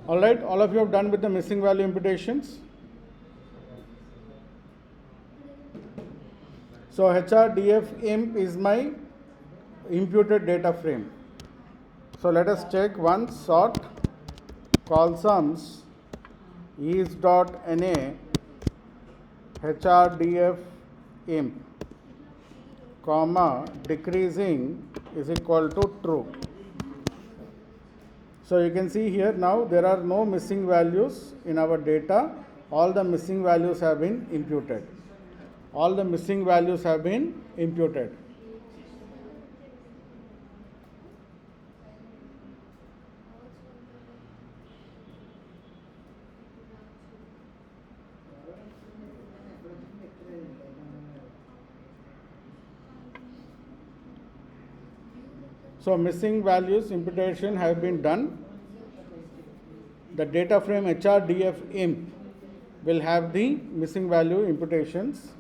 All right, all of you have done with the missing value imputations. So HRDF imp is my imputed data frame. So let us check one sort call sums is dot na HRDF imp comma decreasing is equal to true. So you can see here now there are no missing values in our data. All the missing values have been imputed. All the missing values have been imputed. So missing values imputation have been done. The data frame HRDF imp will have the missing value imputations,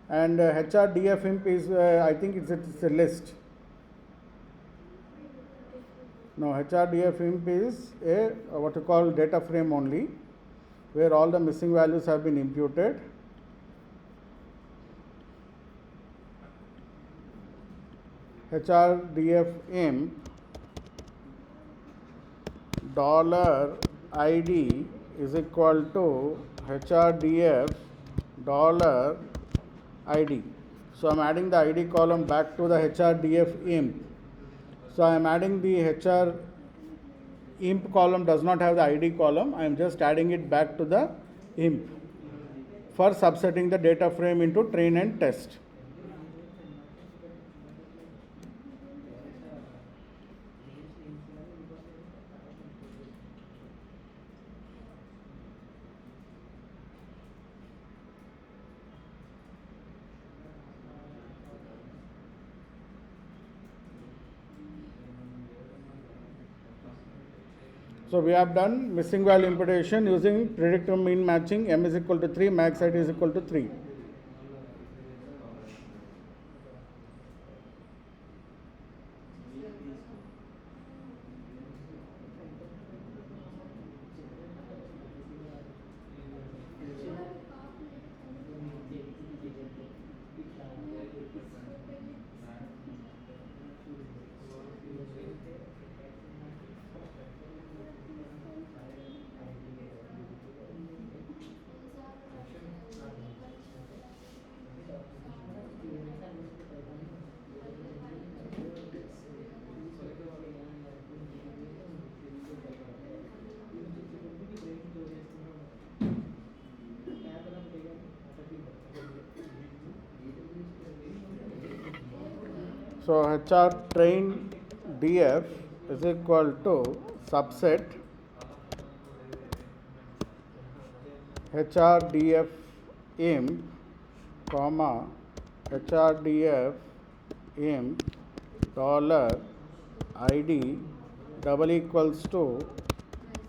and HRDF imp is I think it's a list. No, HRDF imp is a what you call data frame only, where all the missing values have been imputed. HRDF imp dollar ID is equal to HRDF dollar ID. So I am adding the ID column back to the HRDF imp. So I am adding the HR imp column does not have the ID column. I am just adding it back to the imp for subsetting the data frame into train and test. So we have done missing value imputation using predictive mean matching. M is equal to 3, max ID is equal to 3. So HR train DF is equal to subset HRDF imp comma HRDF imp dollar ID double equals to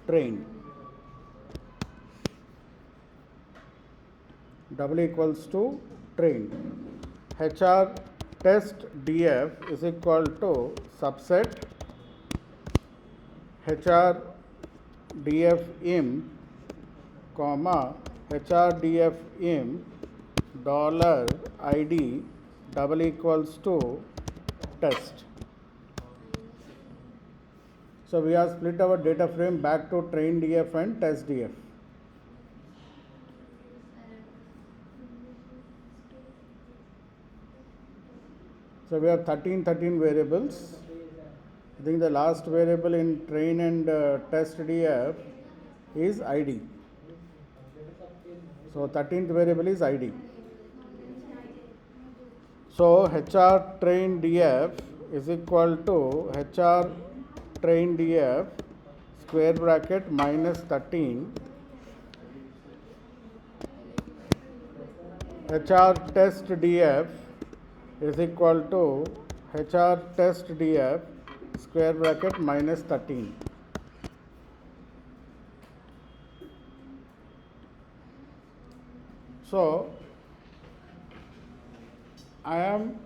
train double equals to train. HR test DF is equal to subset HR DF imp comma HRDF imp dollar ID double equals to test. So we have split our data frame back to train DF and test DF. So we have 13 variables. I think the last variable in train and test DF is ID. So 13th variable is ID. So HR train DF is equal to HR train DF square bracket minus 13 HR test DF is equal to HR test DF square bracket minus 13. So I am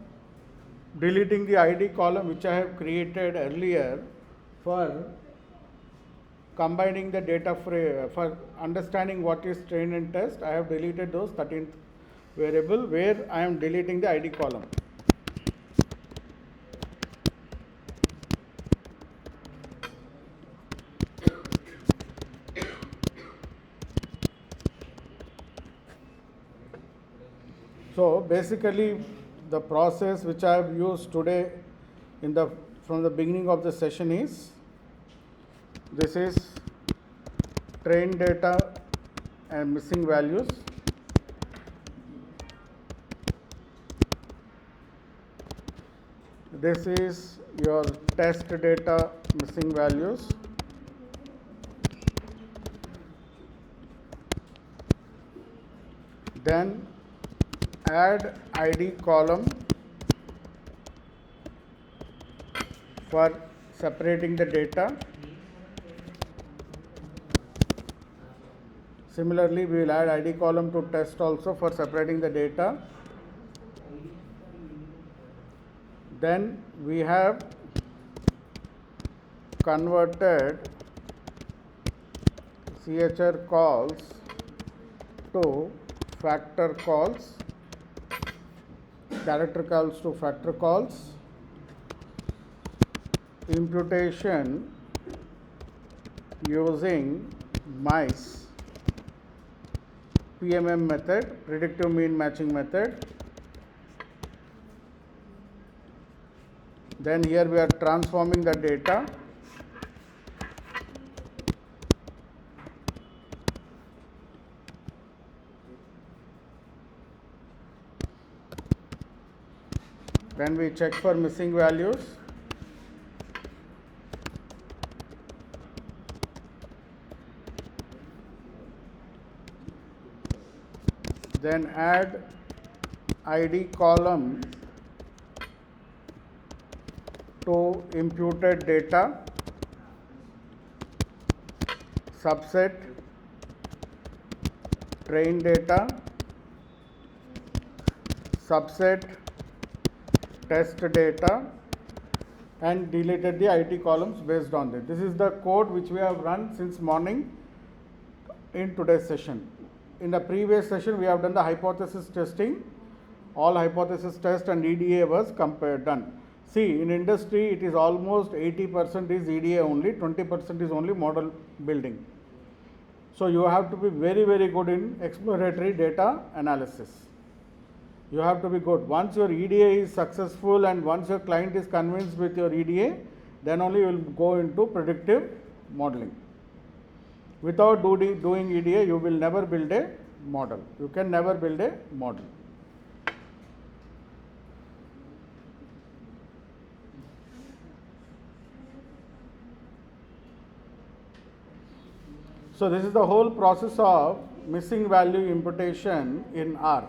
deleting the ID column which I have created earlier for combining the data for understanding what is train and test, I have deleted those 13th variable where I am deleting the ID column. So basically the process which I have used today from the beginning of the session is, this is train data and missing values. This is your test data missing values. Then add ID column for separating the data. Similarly, we will add ID column to test also for separating the data. Then we have converted CHR calls to factor calls, character calls to factor calls, imputation using MICE PMM method, predictive mean matching method. Then here we are transforming the data. Then we check for missing values. Then add ID column to imputed data, subset train data, subset test data, and deleted the IT columns based on this. This is the code which we have run since morning in today's session. In the previous session, we have done the hypothesis testing. All hypothesis test and EDA was done. See, in industry, it is almost 80% is EDA only, 20% is only model building. So you have to be very, very good in exploratory data analysis. You have to be good. Once your EDA is successful and once your client is convinced with your EDA, then only you will go into predictive modeling. Without doing EDA, you will never build a model. You can never build a model. So this is the whole process of missing value imputation in R.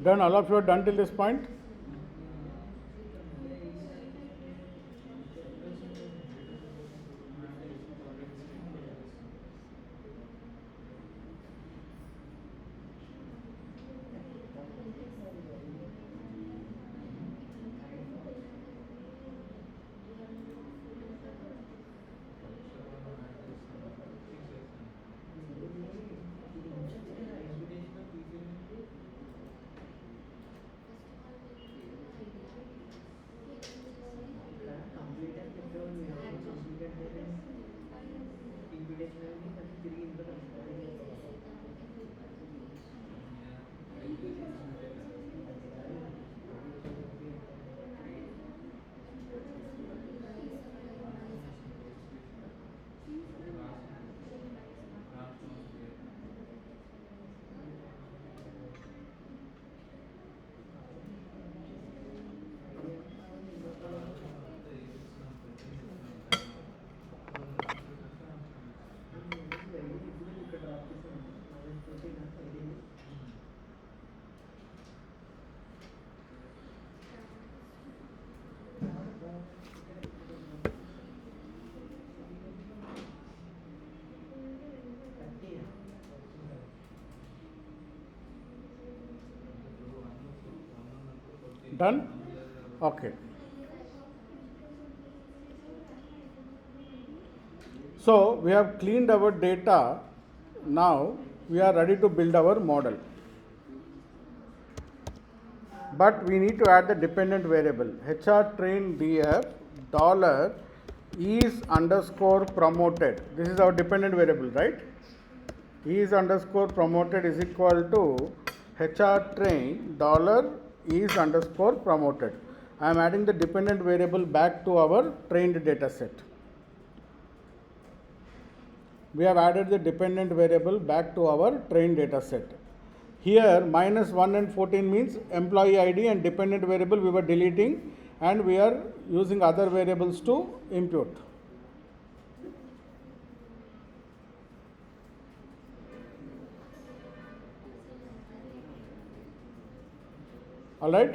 Done? All of you are done till this point? Done? Okay. So we have cleaned our data. Now we are ready to build our model. But we need to add the dependent variable. HR train df dollar is underscore promoted. This is our dependent variable, right? Is underscore promoted is equal to HR train dollar is underscore promoted. I am adding the dependent variable back to our trained data set. We have added the dependent variable back to our trained data set. Here -1 and 14 means employee ID and dependent variable we were deleting, and we are using other variables to impute. All right?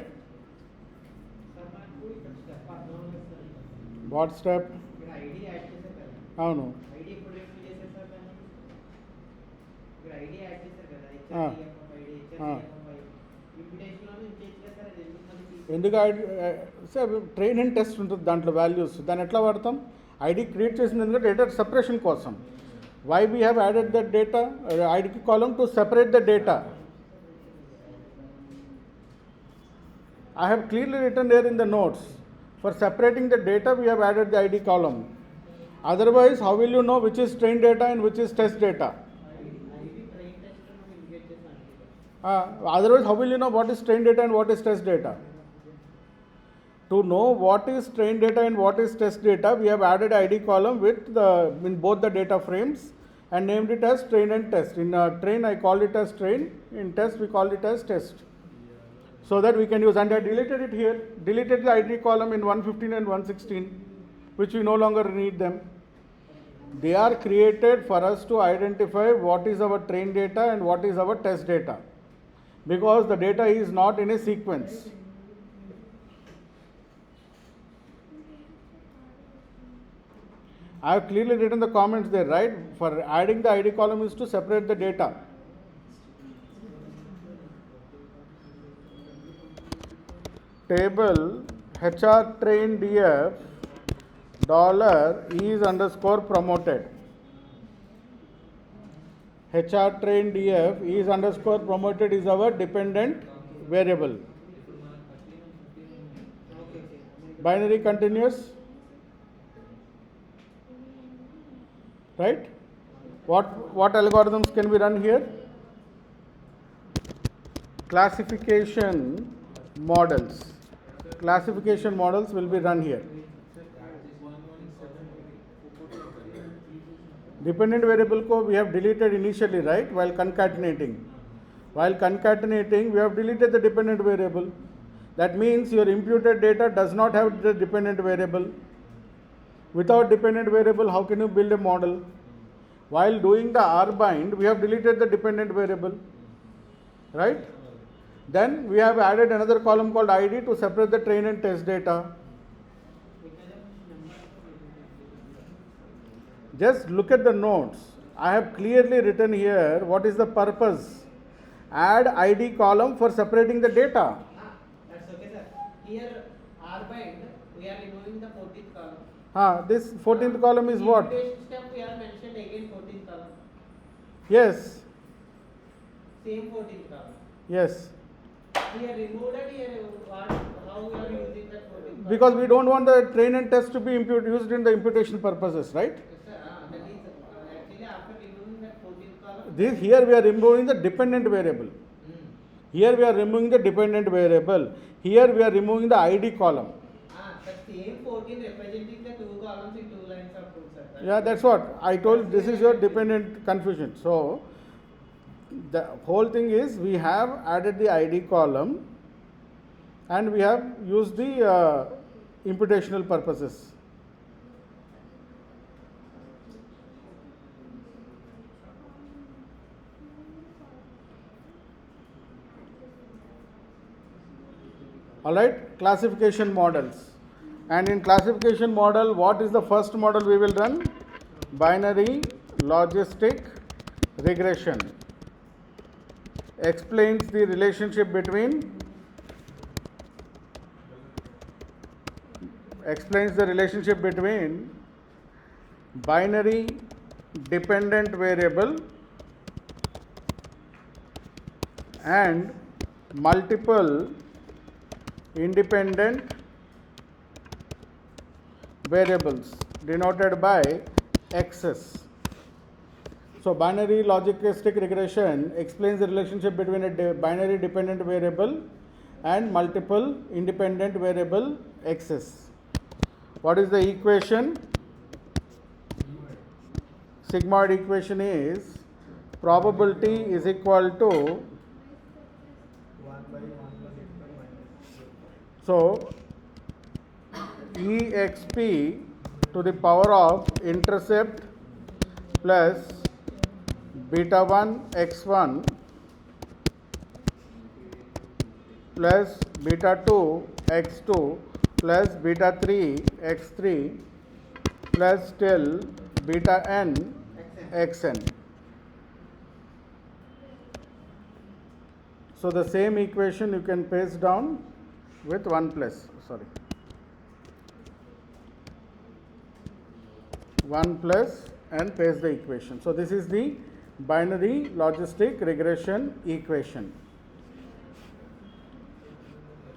What step? అవును ఎందుకు sir train and test ఉంటుంది దాంట్లో values, దాన్ని ఎట్లా వాడతాం? ID create చేసిన ఎందుకంటే data separation కోసం. Why we have added that data ID column to separate the data. I have clearly written there in the notes, for separating the data we have added the ID column. Otherwise, how will you know which is trained data and which is test data? Otherwise, how will you know what is trained data and what is test data? To know what is trained data and what is test data, we have added ID column with in both the data frames and named it as train and test. In train, I call it as train. In test, we call it as test. So that we can use, and I deleted it here, deleted the ID column in 115 and 116, which we no longer need them. They are created for us to identify what is our trained data and what is our test data, because the data is not in a sequence. I have clearly written the comments there, right? For adding the ID column is to separate the data. Table HR train df dollar is underscore promoted. HR train df is underscore promoted is our dependent variable. Binary continuous, right? What algorithms can we run here? Classification models. Classification models will be run here. Dependent variable ko we have deleted initially, right? While concatenating. While concatenating, we have deleted the dependent variable. That means your imputed data does not have the dependent variable. Without dependent variable, how can you build a model? While doing the R bind, we have deleted the dependent variable, right? Then we have added another column called ID to separate the train and test data. Just look at the notes. I have clearly written here what is the purpose. Add ID column for separating the data. That's okay, sir. Here, R bind, we are removing the 14th column. This 14th column is what? Imputation step we have mentioned again 14th column. Yes. Same 14th column. Yes. Here removed and here what, how we are using that 14th column? Because we don't want the train and test to be used in the imputation purposes, right? Yes, sir. That is actually after removing that 14th column. Here we are removing the dependent variable. Here we are removing the dependent variable. Here we are removing the ID column. The same 14 representing the two columns in two lines of code, sir. Right? Yeah, that's what I told. This is your dependent confusion. So the whole thing is we have added the ID column and we have used the imputational purposes. All right, classification models. And in classification model, what is the first model we will run? Binary logistic regression. Explains the relationship between binary dependent variable and multiple independent variables denoted by x's. So binary logistic regression explains the relationship between a binary dependent variable and multiple independent variable x's. What is the equation? Sigmoid equation is probability is equal to, so exp to the power of intercept plus beta 1 x1 plus beta 2 x2 plus beta 3 x3 plus till beta n xn. So the same equation you can paste down with 1 plus 1 plus and paste the equation. So this is the binary logistic regression equation.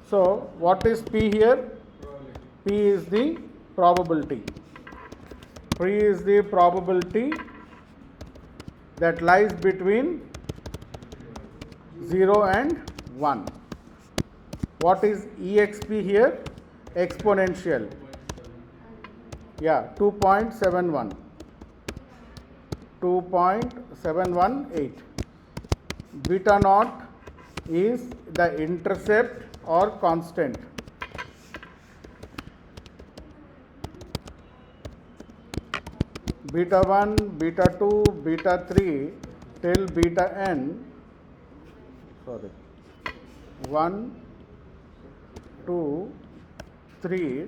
So what is P here? P is the probability. P is the probability that lies between 0 and 1. What is exp here? Exponential. Yeah, 2.71. 2.718. Beta naught is the intercept or constant. Beta 1, beta 2, beta 3 till beta n, 1, 2, 3,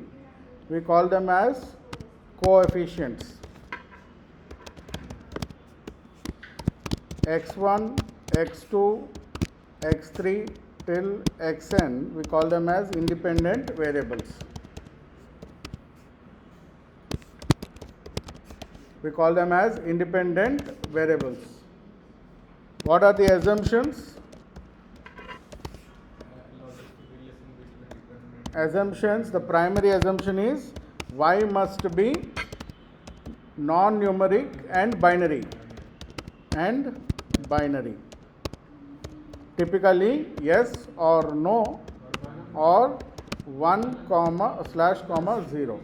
we call them as coefficients. x1, x2, x3 till xn, we call them as independent variables. We call them as independent variables. What are the assumptions? Assumptions, the primary assumption is y must be non-numeric and binary. Typically yes or no or 1 comma slash comma 0.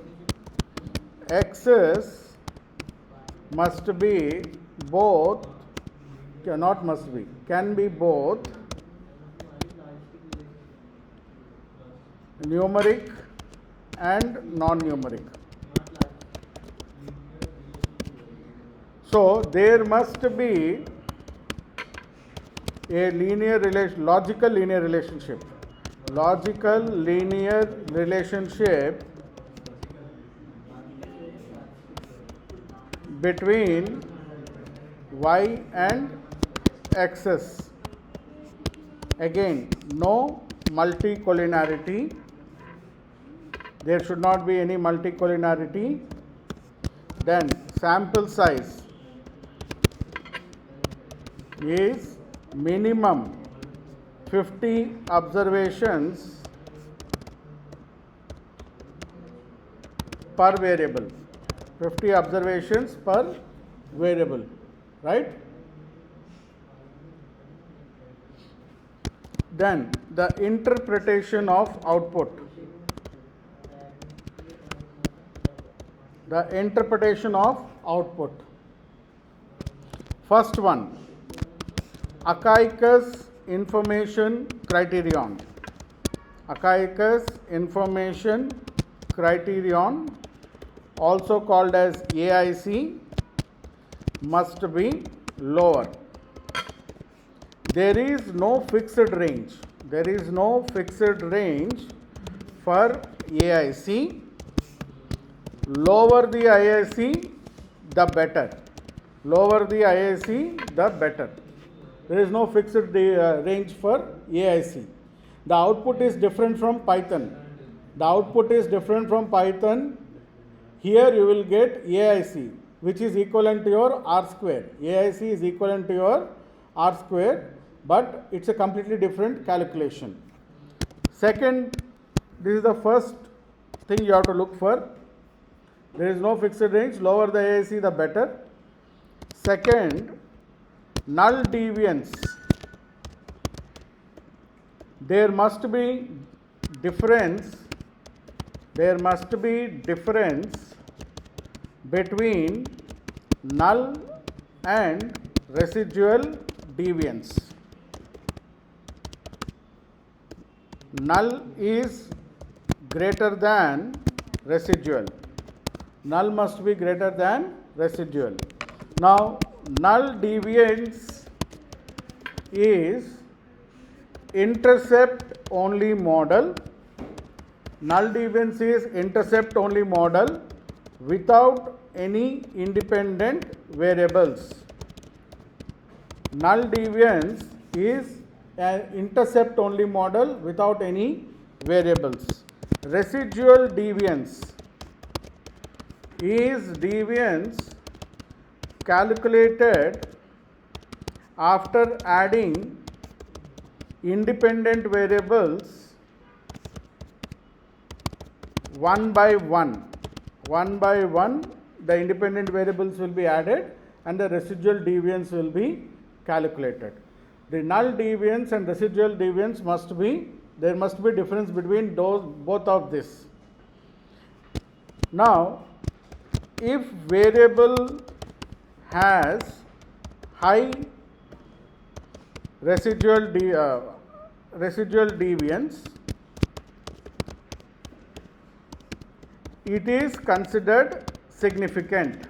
X's must be both, cannot must be, can be both numeric and non-numeric. So there must be a logical linear relationship between y and x's. Again, no multicollinearity. There should not be any multicollinearity. Then sample size is minimum 50 observations per variable. 50 observations per variable, right? Then the interpretation of output. The interpretation of output. First one, Akaikis information criterion. Akaikis information criterion, also called as AIC, must be lower. There is no fixed range. There is no fixed range for AIC. Lower the IIC, the better. Lower the IIC, the better. There is no fixed range for AIC. The output is different from Python. The output is different from Python. Here you will get AIC, which is equivalent to your R square. AIC is equivalent to your R square, but it's a completely different calculation. Second, this is the first thing you have to look for. There is no fixed range. Lower the AIC, the better. Second, null deviance. There must be difference. There must be difference between null and residual deviance. Null is greater than residual. Null must be greater than residual. Now, null deviance is intercept only model. Null deviance is intercept only model without any independent variables. Null deviance is an intercept only model without any variables. Residual deviance is deviance calculated after adding independent variables one by one. One by one, the independent variables will be added and the residual deviance will be calculated. The null deviance and residual deviance must be, there must be difference between both of this. Now, if variable has high residual deviance, it is considered significant.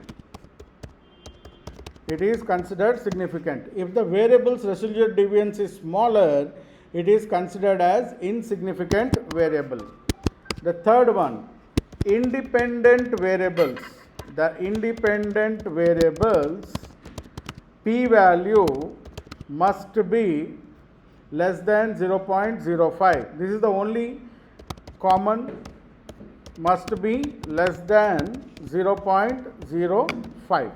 It is considered significant. If the variable's residual deviance is smaller, it is considered as insignificant variable. The third one, independent variables. The independent variables p-value must be less than 0.05. This is the only common, must be less than 0.05.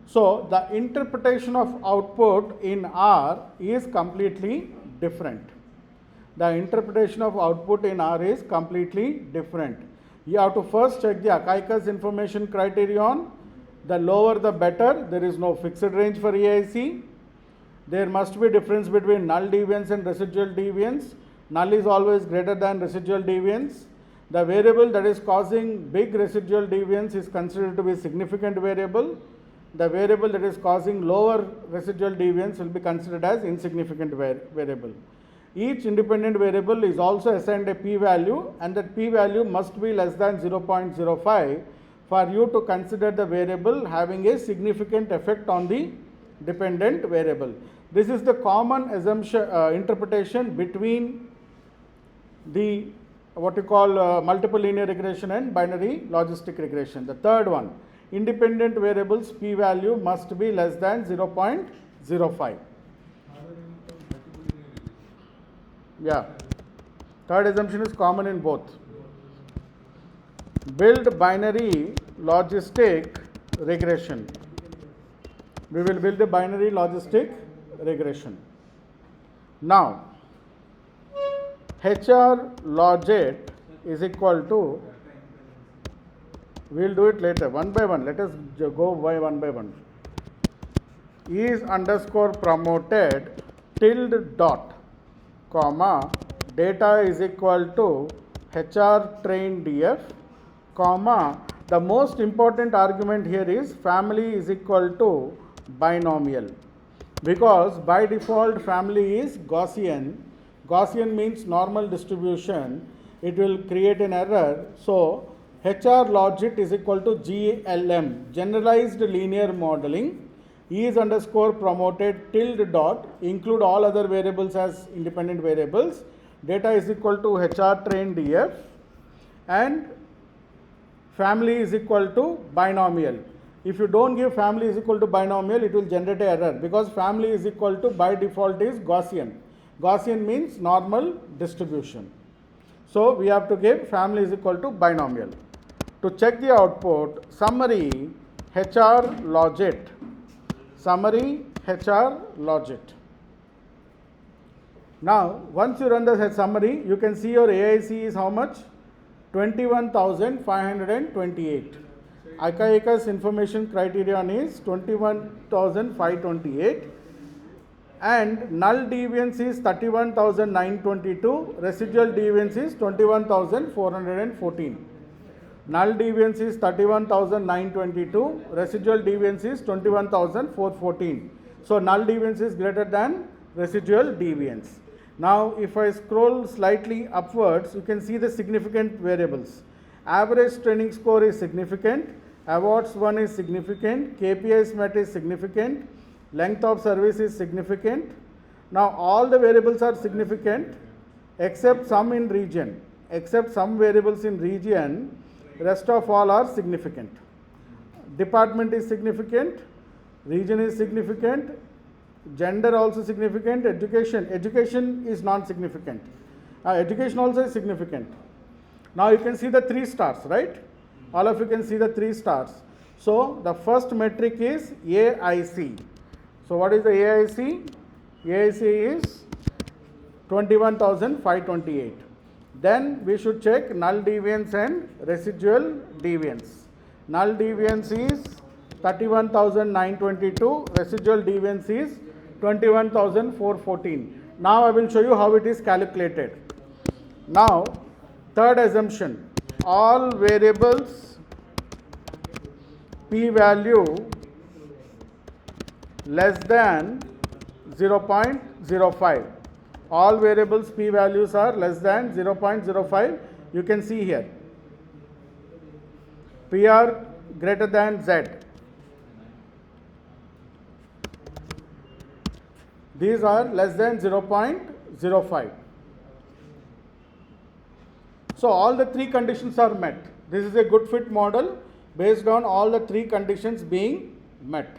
So, the interpretation of output in R is completely different. The interpretation of output in R is completely different. You have to first check the Akaikis information criterion. The lower the better. There is no fixed range for AIC. There must be difference between null deviance and residual deviance. Null is always greater than residual deviance. The variable that is causing big residual deviance is considered to be significant variable. The variable that is causing lower residual deviance will be considered as insignificant variable. Each independent variable is also assigned a p-value, and that p-value must be less than 0.05 for you to consider the variable having a significant effect on the dependent variable. This is the common assumption interpretation between the what you call multiple linear regression and binary logistic regression. The third one, independent variables p value must be less than 0.05. Yeah, third assumption is common in both. Build binary logistic regression. We will build a binary logistic regression. Now, HR logit is equal to, we will do it later, one by one. Let us go by one by one. Is underscore promoted tilde dot, comma, data is equal to HR train df, comma, the most important argument here is family is equal to binomial, because by default family is Gaussian. Gaussian means normal distribution. It will create an error. So HR logit is equal to GLM, generalized linear modeling, is underscore promoted tilde dot, include all other variables as independent variables, data is equal to HR train df, and family is equal to binomial. If you don't give family is equal to binomial, it will generate an error, because family is equal to by default is Gaussian. Gaussian means normal distribution. So we have to give family is equal to binomial. To check the output, summary HR logit, summary HR logit. Now, once you run the summary, you can see your AIC is how much? 21,528. ICAICA's information criterion is 21,528, and null deviance is 31,922, residual deviance is 21,414. Null deviance is 31,922, residual deviance is 21,414. So null deviance is greater than residual deviance. Now if I scroll slightly upwards, you can see the significant variables. Average training score is significant, awards 1 is significant, KPIs met is significant, length of service is significant. Now all the variables are significant except some in region, except some variables in region, rest of all are significant. Department is significant, region is significant, gender also significant, education is non-significant. Education also is significant. Now you can see the 3 stars, right? All of you can see the 3 stars. So the first metric is AIC. So what is the AIC? AIC is 21,528. Then we should check null deviance and residual deviance. Null deviance is 31,922, residual deviance is 21,414. Now I will show you how it is calculated. Now, third assumption, all variables p value less than 0.05. All variables p values are less than 0.05. You can see here. PR greater than Z. These are less than 0.05. So all the 3 conditions are met. This is a good fit model based on all the 3 conditions being met.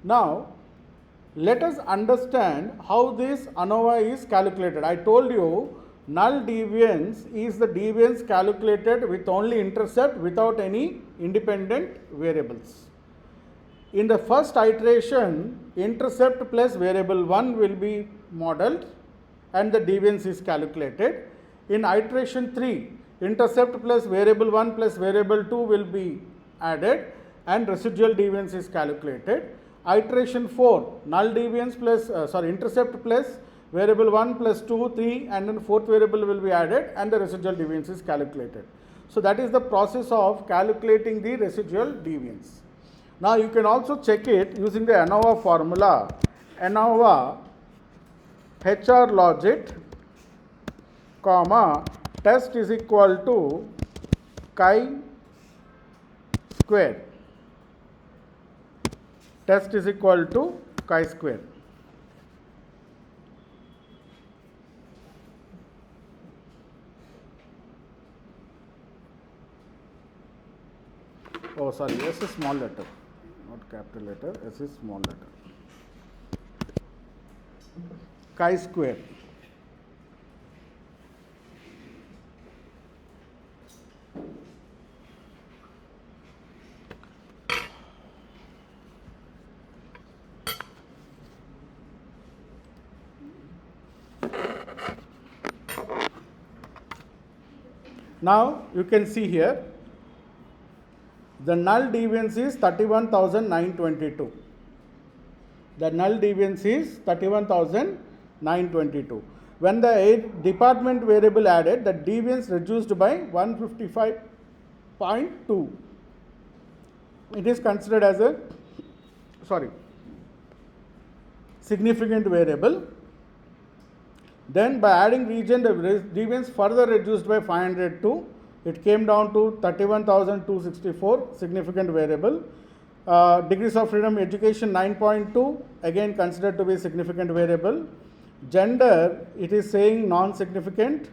Now, let us understand how this ANOVA is calculated. I told you null deviance is the deviance calculated with only intercept without any independent variables. In the first iteration, intercept plus variable 1 will be modeled and the deviance is calculated. In iteration 3, intercept plus variable 1 plus variable 2 will be added and residual deviance is calculated. Iteration 4, null deviance plus intercept plus variable 1 plus 2, 3 and then 4th variable will be added and the residual deviance is calculated. So that is the process of calculating the residual deviance. Now you can also check it using the ANOVA formula. ANOVA HR logit, comma, test is equal to chi square. Test is equal to chi-square. Oh, sorry, S is small letter, not capital letter, S is small letter. Chi-square. Now you can see here the null deviance is 31,922. The null deviance is 31,922. When the department variable added, the deviance reduced by 155.2. It is considered as a significant variable. Then by adding region, the deviance further reduced by 502. It came down to 31,264, significant variable. Degrees of freedom education 9.2, again considered to be significant variable. Gender, it is saying non-significant.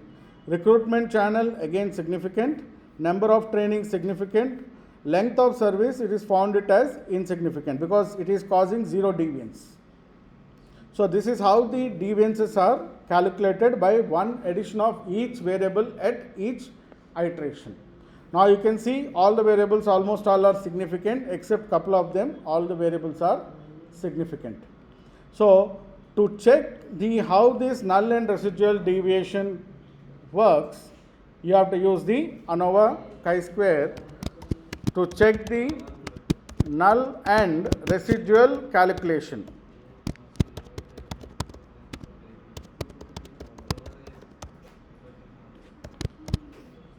Recruitment channel, again significant. Number of training, significant. Length of service, it is found it as insignificant because it is causing zero deviance. So this is how the deviances are calculated by one addition of each variable at each iteration. Now you can see all the variables almost all are significant except couple of them, all the variables are significant. So to check how this null and residual deviation works, you have to use the ANOVA chi-square to check the null and residual calculation.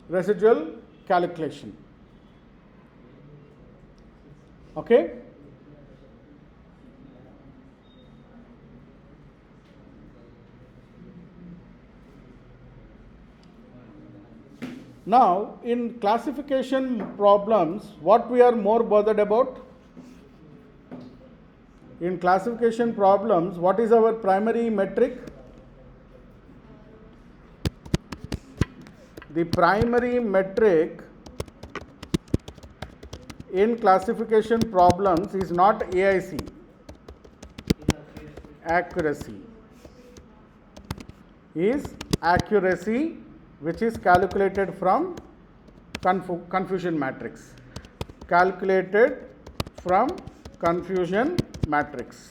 Residual calculation. Okay. Now, in classification problems, what we are more bothered about? In classification problems, what is our primary metric? The primary metric in classification problems is not AIC, accuracy, is accuracy which is calculated from confusion matrix, calculated from confusion matrix.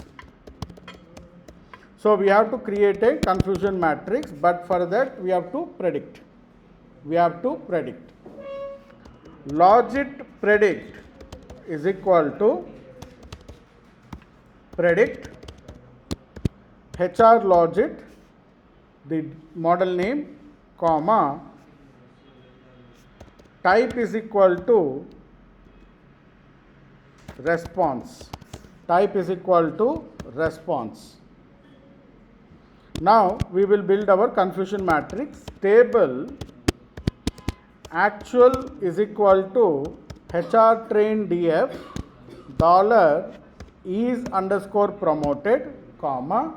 So we have to create a confusion matrix, but for that we have to predict. Logit predict is equal to predict HR logit, the model name, comma, type is equal to response. Type is equal to response. Now we will build our confusion matrix. Table actual is equal to HR train DF dollar is underscore promoted, comma,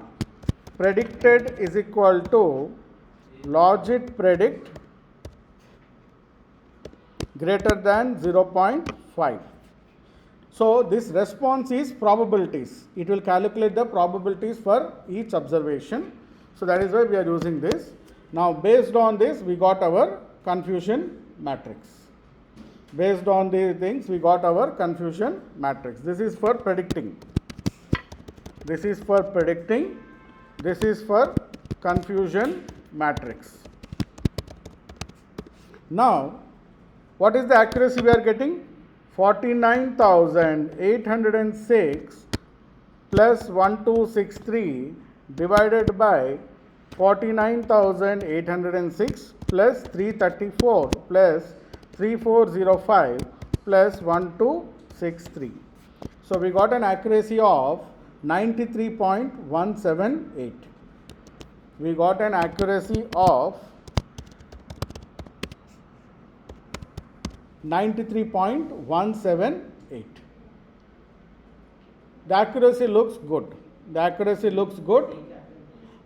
predicted is equal to logit predict greater than 0.5. So this response is probabilities. It will calculate the probabilities for each observation. So that is why we are using this. Now based on this we got our confusion matrix. Based on these things we got our confusion matrix. This is for predicting. This is for predicting. This is for confusion matrix. Now what is the accuracy we are getting? 49,806 plus 1263 divided by 49,806 plus 334 plus 3405 plus 1263. So we got an accuracy of 93.178. We got an accuracy of 93.178. The accuracy looks good. The accuracy looks good,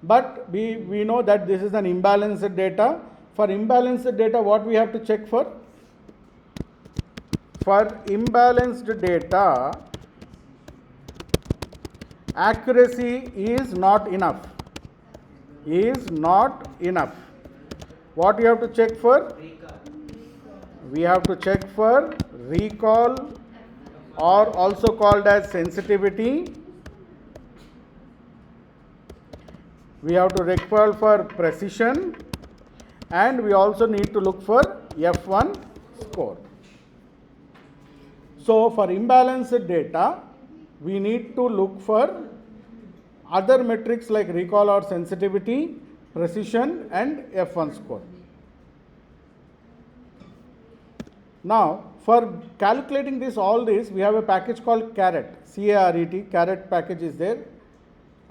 but we know that this is an imbalanced data. For imbalanced data, what we have to check for? For imbalanced data, accuracy is not enough. Is not enough. What you have to check for? We have to check for recall, or also called as sensitivity. We have to recall for precision, and we also need to look for F1 score. So for imbalanced data, we need to look for other metrics like recall or sensitivity, precision, and F1 score. Now, for calculating all this, we have a package called CARET, C-A-R-E-T. CARET package is there.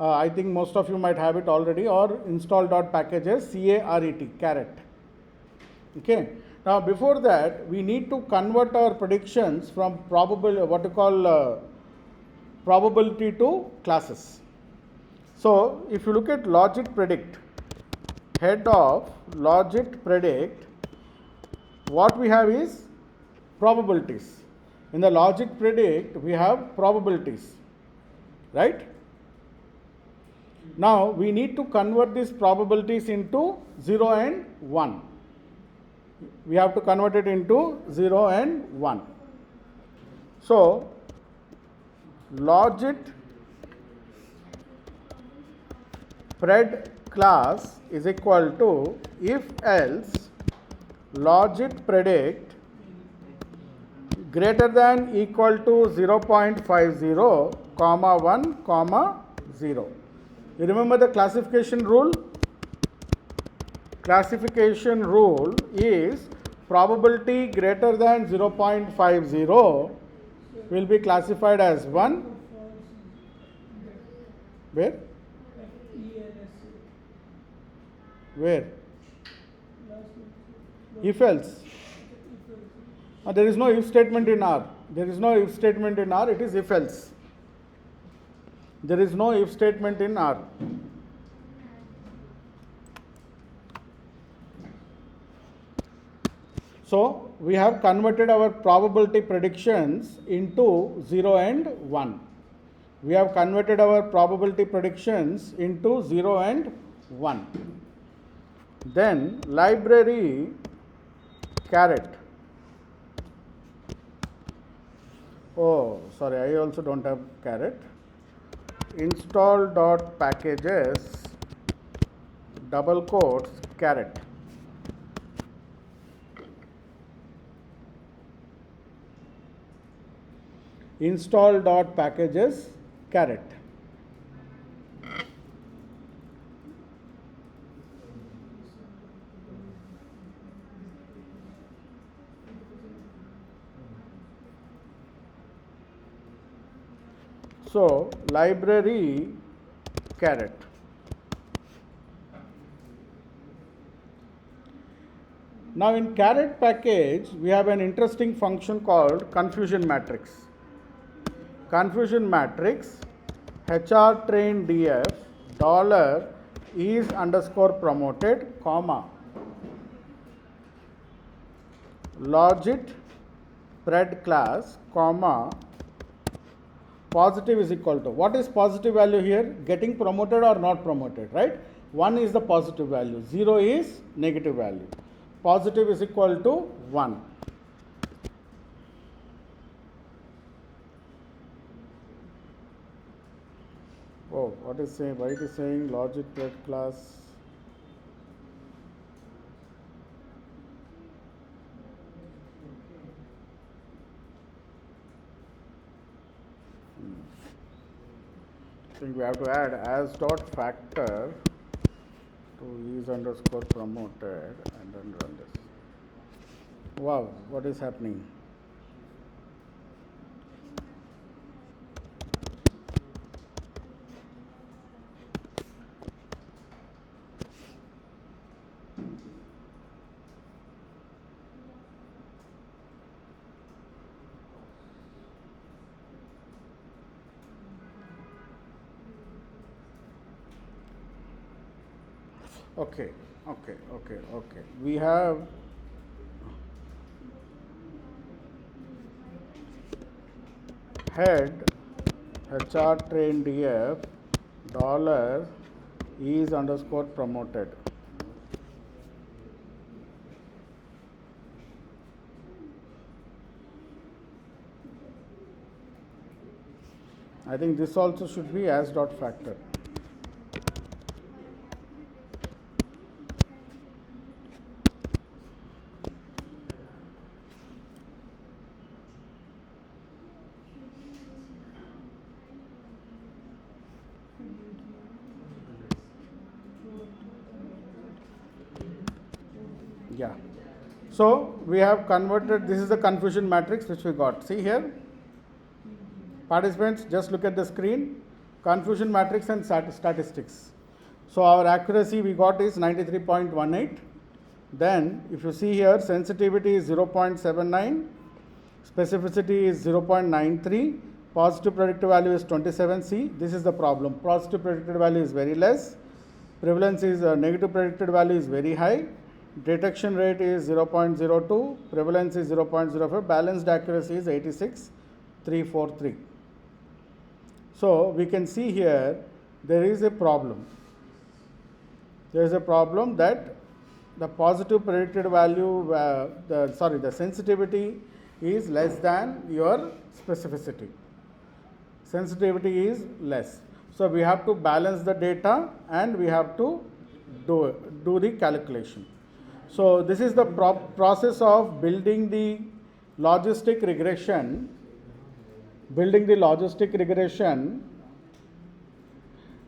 I think most of you might have it already, or install.packages, C-A-R-E-T, CARET. Okay. Now, before that, we need to convert our predictions from probability to classes. So, if you look at logit predict, head of logit predict, what we have is probabilities. In the logit predict, we have probabilities, right? Now, we need to convert these probabilities into 0 and 1. We have to convert it into 0 and 1. So, logit pred class is equal to if else logit predict greater than equal to 0.50 comma 1 comma 0. You remember the classification rule? Classification rule is probability greater than 0.50 will be classified as 1. Where? Where? If else. There is no if statement in R. There is no if statement in R, it is if else. There is no if statement in R. So, we have converted our probability predictions into 0 and 1. We have converted our probability predictions into 0 and 1. Then, library CARET. Oh, sorry, I also don't have CARET. Install.packages, double quotes, CARET. Install.packages, CARET. So, library CARET. Now, in CARET package, we have an interesting function called confusion matrix. Confusion matrix HR train df dollar is underscore promoted comma logit pred class comma positive is equal to, what is positive value here? Getting promoted or not promoted, right? 1 is the positive value, 0 is negative value. Positive is equal to 1. Oh, what is saying? Why it is saying logit pred class? I think we have to add as dot factor to is underscore promoted and then run this. Wow, what is happening? Okay. We have head HR train DF dollar is underscore promoted. I think this also should be as dot factor. Yeah. So we have converted, this is the confusion matrix which we got. See here, participants, just look at the screen, confusion matrix and statistics. So our accuracy we got is 93.18. Then if you see here, sensitivity is 0.79, specificity is 0.93, positive predictive value is 27C. This is the problem. Positive predicted value is very less, prevalence is negative predicted value is very high, detection rate is 0.02, prevalence is 0.05, balanced accuracy is 86.343. So we can see here there is a problem. There is a problem that the positive predicted value, the sensitivity is less than your specificity. Sensitivity is less. So we have to balance the data and we have to do the calculation. So this is the process of building the logistic regression.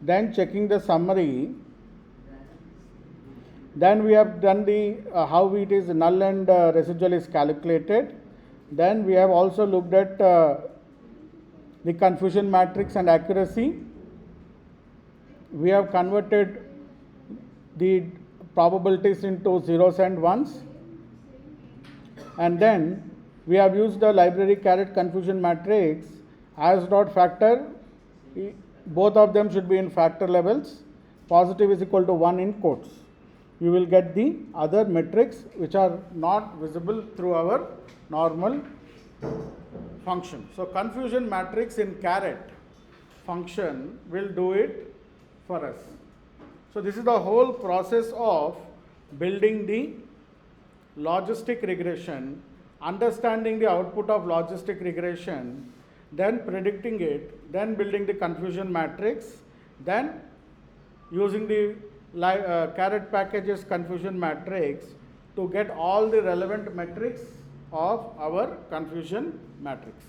Then checking the summary. Then we have done the how it is null and residual is calculated. Then we have also looked at the confusion matrix and accuracy. We have converted the probabilities into zeros and ones. And then we have used the library caret confusion matrix as dot factor. Both of them should be in factor levels. Positive is equal to 1 in quotes. You will get the other metrics which are not visible through our normal function. So confusion matrix in caret function will do it for us. So this is the whole process of building the logistic regression, understanding the output of logistic regression, then predicting it, then building the confusion matrix, then using the caret packages confusion matrix to get all the relevant metrics of our confusion matrix.